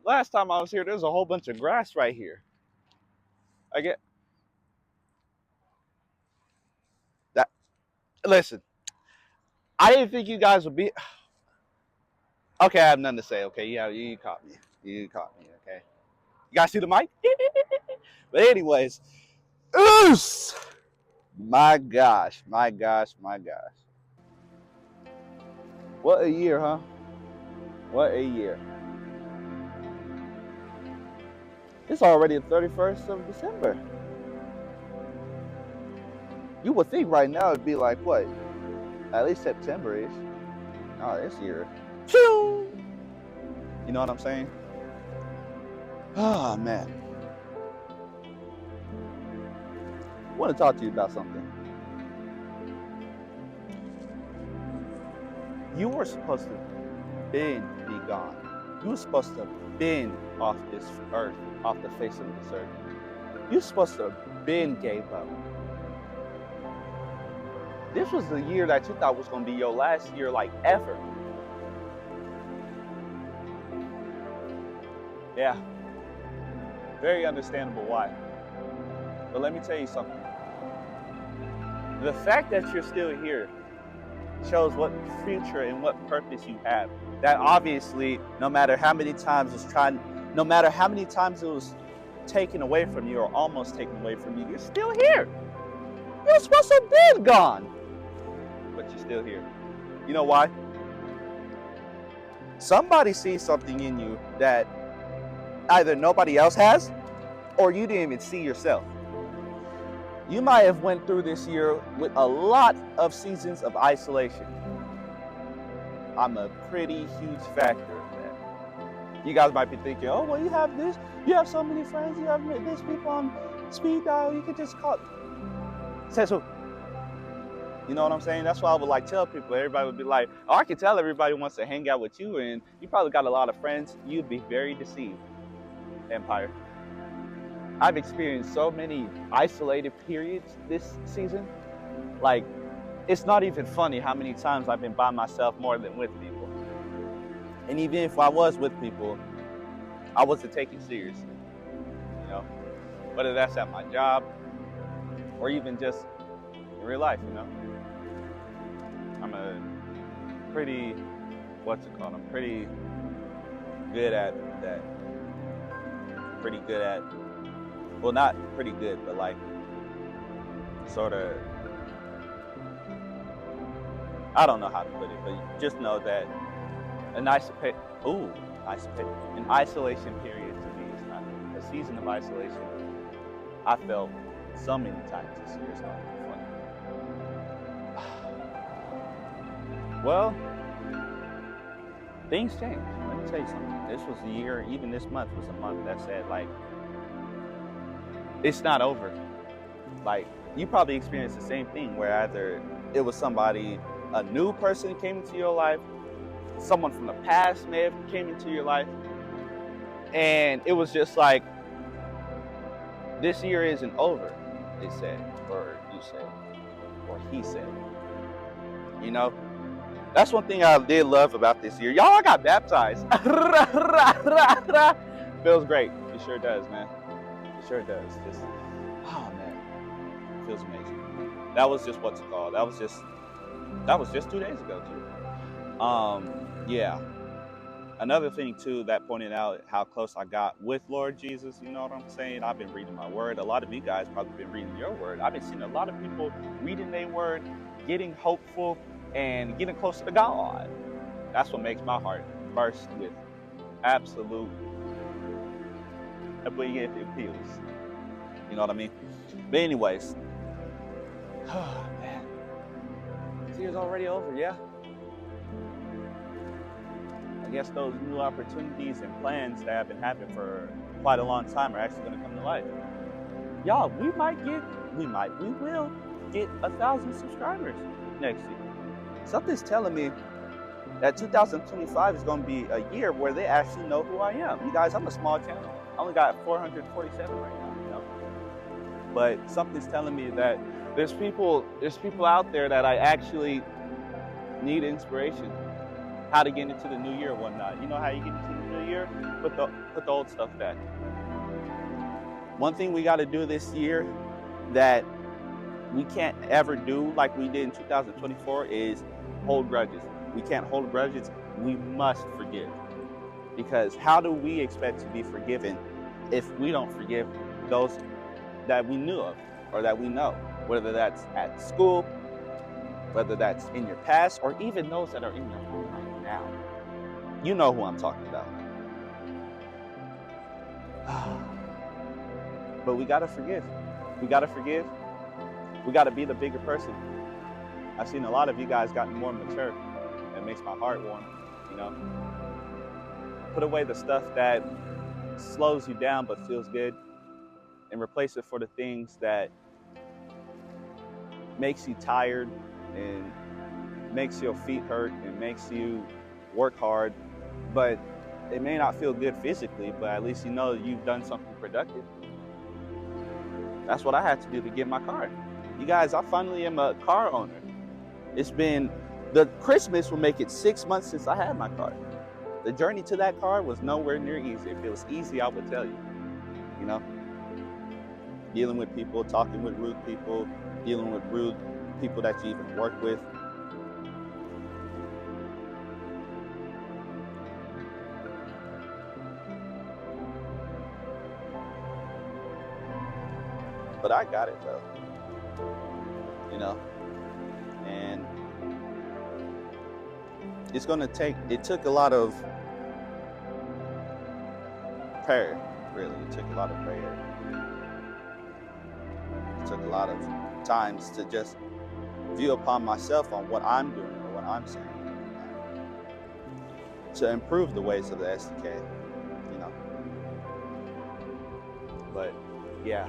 last time I was here, there's a whole bunch of grass right here. I get that. Listen, I didn't think you guys would be. Okay, I have nothing to say. Okay, yeah, you caught me. You caught me. Okay, you guys see the mic? But anyways, oos! My gosh, my gosh, my gosh. What a year, huh? What a year. It's already the 31st of December. You would think right now it'd be like what? At least September-ish. Oh, this year. Phew! You know what I'm saying? Oh man. I want to talk to you about something. You were supposed to be gone. You were supposed to been off this earth, off the face of this earth. You're supposed to been gave up. This was the year that you thought was going to be your last year, like ever. Yeah. Very understandable why. But let me tell you something. The fact that you're still here shows what future and what purpose you have. That obviously, no matter how many times it was taken away from you or almost taken away from you, you're still here. You're supposed to have been gone, but you're still here. You know why? Somebody sees something in you that either nobody else has or you didn't even see yourself. You might have went through this year with a lot of seasons of isolation. I'm a pretty huge factor of that. You guys might be thinking, oh, well, you have this, you have so many friends, you have this people on speed dial, you could just call. Says who? You know what I'm saying? That's why I would like tell people. Everybody would be like, oh, I can tell everybody wants to hang out with you, and you probably got a lot of friends. You'd be very deceived, Empire. I've experienced so many isolated periods this season. Like, it's not even funny how many times I've been by myself more than with people. And even if I was with people, I wasn't taken seriously. You know, whether that's at my job or even just in real life, you know. I'm a pretty, I'm pretty good at that. Pretty good at, well, not pretty good, but like, sort of, I don't know how to put it, but just know that an isolation period to me is not a season of isolation. I felt so many times this year. It's not even funny. Well, things change. Let me tell you something. This was a year, even this month was a month that said, like, it's not over. Like, you probably experienced the same thing where either it was somebody, a new person came into your life, someone from the past may have came into your life, and it was just like, this year isn't over, they said, or you said, or he said. You know? That's one thing I did love about this year. Y'all, I got baptized. Feels great. It sure does, man. It sure does. Just, oh man, it feels amazing. That was just what's it called. That was just 2 days ago too. Yeah. Another thing too that pointed out how close I got with Lord Jesus. You know what I'm saying? I've been reading my word. A lot of you guys probably been reading your word. I've been seeing a lot of people reading their word, getting hopeful, and getting closer to God. That's what makes my heart burst with absolute appeals. You know what I mean? But anyways, oh man, this year's already over, yeah. I guess those new opportunities and plans that have been happening for quite a long time are actually going to come to life. Y'all, we will get 1,000 subscribers next year. Something's telling me that 2025 is going to be a year where they actually know who I am. You guys, I'm a small channel. I only got 447 right now, you know. But something's telling me that there's people out there that I actually need inspiration. how to get into the new year or whatnot. You know how you get into the new year? Put the old stuff back. One thing we got to do this year that we can't ever do like we did in 2024 is hold grudges. We can't hold grudges. We must forgive. Because how do we expect to be forgiven if we don't forgive those that we knew of or that we know, whether that's at school, whether that's in your past, or even those that are in your home right now? You know who I'm talking about. But we gotta forgive. We gotta forgive. We gotta be the bigger person. I've seen a lot of you guys gotten more mature. It makes my heart warm, you know. Put away the stuff that slows you down but feels good, and replace it for the things that makes you tired and makes your feet hurt and makes you work hard, but it may not feel good physically, but at least you know you've done something productive. That's what I had to do to get my car. You guys, I finally am a car owner. It's been, the Christmas will make it 6 months since I had my car. The journey to that car was nowhere near easy. If it was easy, I would tell you, you know? Dealing with people, talking with rude people, dealing with rude people that you even work with. But I got it though, you know? And it's gonna take, it took a lot of prayer, really. It took a lot of prayer. It took a lot of times to just view upon myself on what I'm doing or what I'm saying, to improve the ways of the SDK, you know. But yeah,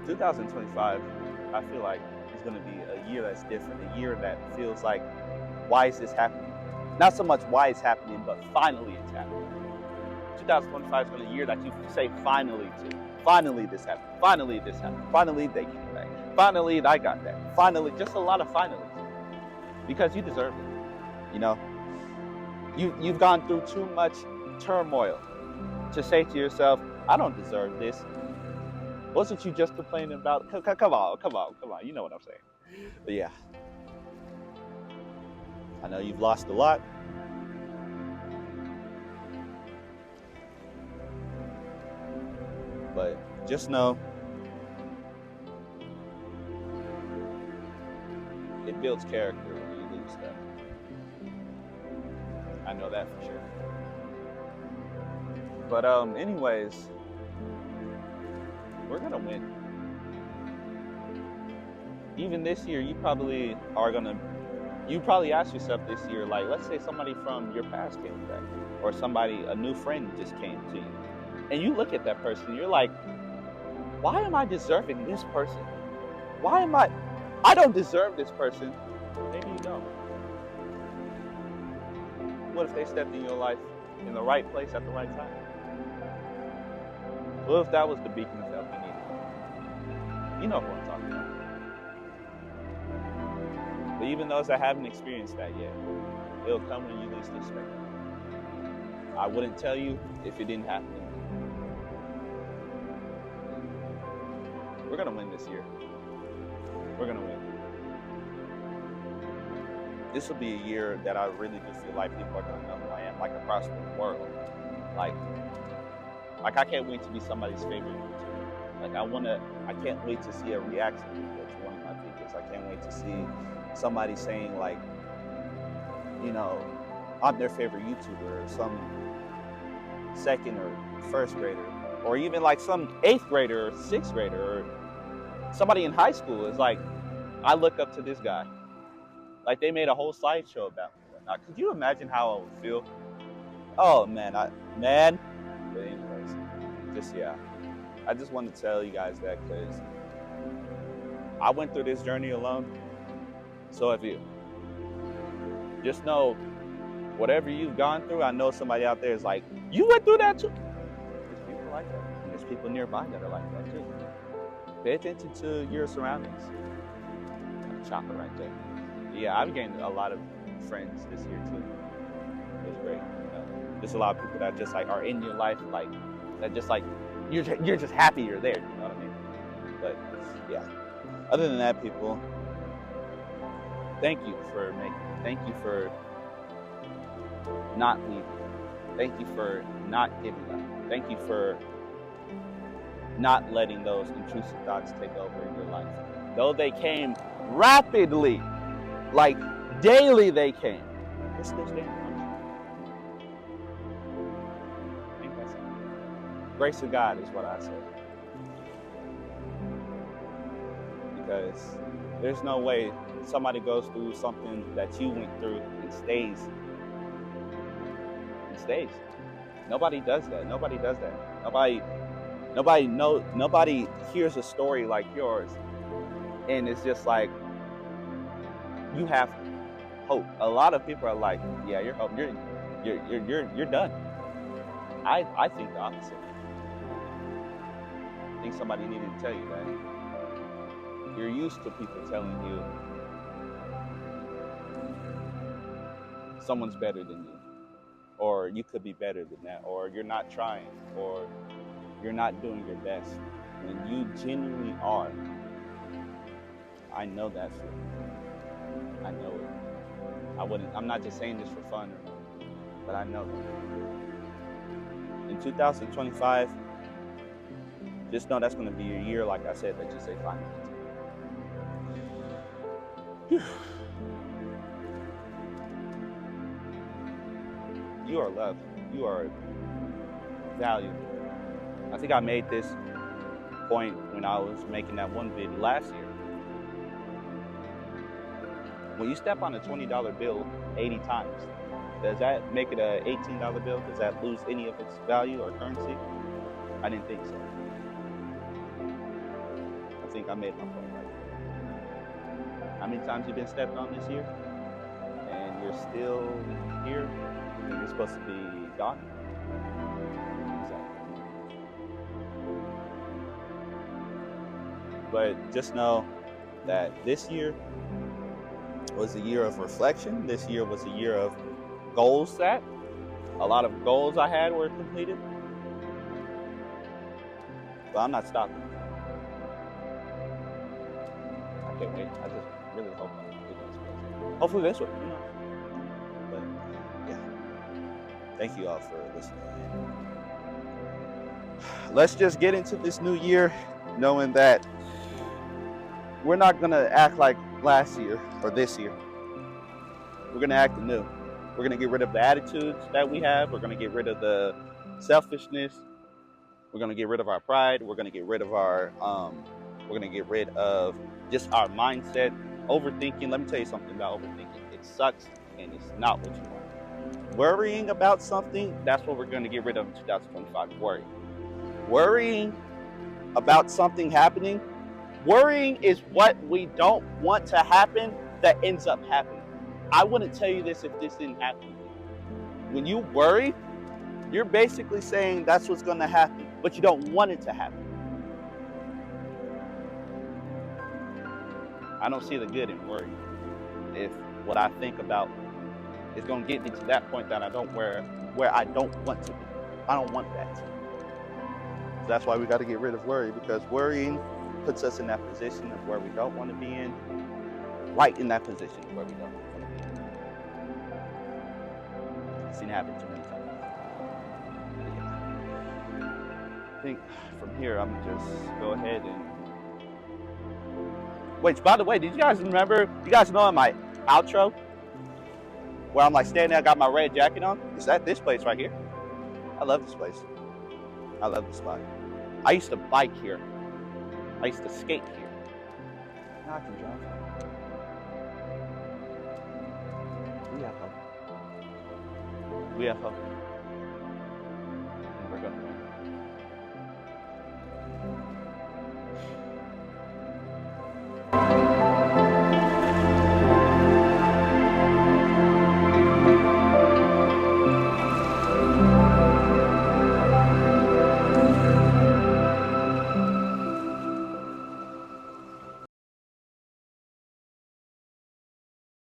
2025, I feel like it's going to be a year that's different, a year that feels like, why is this happening? Not so much why it's happening, but finally it's happening. 2025 is going to be a year that you say finally to. Finally this happened. Finally this happened. Finally they came back. Finally I got that. Finally, just a lot of finally. Because you deserve it. You know, you've gone through too much turmoil to say to yourself, I don't deserve this. Wasn't you just complaining about, come on, you know what I'm saying. But yeah, I know you've lost a lot. But just know, it builds character when you lose stuff. I know that for sure. But anyways, we're gonna win. Even this year, you probably ask yourself this year, like, let's say somebody from your past came back, or a new friend just came to you. And you look at that person, you're like, why am I deserving this person? I don't deserve this person. Maybe you don't. What if they stepped in your life in the right place at the right time? What if that was the beacon of help you needed? You know who I'm talking about. But even those that haven't experienced that yet, it'll come when you least expect it. I wouldn't tell you if it didn't happen. We're gonna win this year. We're gonna win. This will be a year that I really do feel like people are gonna know who I am, like across the world. Like I can't wait to be somebody's favorite YouTuber. I can't wait to see a reaction video to one of my videos. I can't wait to see somebody saying like, you know, I'm their favorite YouTuber, or some second or first grader, or even like some 8th grader or 6th grader, or somebody in high school is like, I look up to this guy. Like they made a whole slideshow about me. Now, could you imagine how I would feel? Oh man, But anyways, I just wanted to tell you guys that because I went through this journey alone. So have you. Just know, whatever you've gone through, I know somebody out there is like, you went through that too. There's people like that. And there's people nearby that are like that too. Pay attention to your surroundings. Chopper right there. Yeah, I've gained a lot of friends this year too. It was great. There's a lot of people that just like are in your life, like that just like you're just happy you're there. You know what I mean? But yeah. Other than that, people, thank you for not leaving. Thank you for not giving up. Thank you for not letting those intrusive thoughts take over in your life. Though they came rapidly, like daily they came, they're still standing on you. Ain't that something? Grace of God is what I say. Because there's no way somebody goes through something that you went through and stays. Nobody does that. Nobody hears a story like yours and it's just like you have hope. A lot of people are like, yeah, you're hope. You're done. I think the opposite. I think somebody needed to tell you that. You're used to people telling you someone's better than you, or you could be better than that, or you're not trying, or you're not doing your best. When you genuinely are, I know that feeling. I know it. I'm not just saying this for fun, but I know that. In 2025, just know that's going to be your year, like I said, that you say finally. You are loved. You are valued. I think I made this point when I was making that one video last year. When you step on a $20 bill 80 times, does that make it an $18 bill? Does that lose any of its value or currency? I didn't think so. I think I made my point right there. How many times have you been stepped on this year? And you're still here? And you're supposed to be gone? Exactly. But just know that this year was a year of reflection. This year was a year of goals set. A lot of goals I had were completed. But I'm not stopping. I can't wait. I just really hope I can get this. Hopefully this way, you know. But yeah. Thank you all for listening. Let's just get into this new year knowing that we're not going to act like last year or this year. We're going to act anew. We're going to get rid of the attitudes that we have. We're going to get rid of the selfishness. We're going to get rid of our pride. We're going to get rid of just our mindset. Overthinking. Let me tell you something about overthinking. It sucks and it's not what you want. Worrying about something, that's what we're going to get rid of in 2025. Worrying about something happening. Worrying is what we don't want to happen that ends up happening. I wouldn't tell you this if this didn't happen. When you worry, you're basically saying that's what's going to happen, but you don't want it to happen. I don't see the good in worry. If what I think about is going to get me to that point that where I don't want to be. I don't want that. So that's why we got to get rid of worry, because worrying puts us in that position of where we don't want to be in, right in that position where we don't want to be in. I've seen it happen too many times. I think from here I'm gonna just go ahead and wait. By the way, did you guys remember? You guys know in my outro where I'm like standing there, I got my red jacket on? It's at this place right here. I love this place. I love this spot. I used to bike here. I used to skate here. Now I can drive. We have hope. We have hope.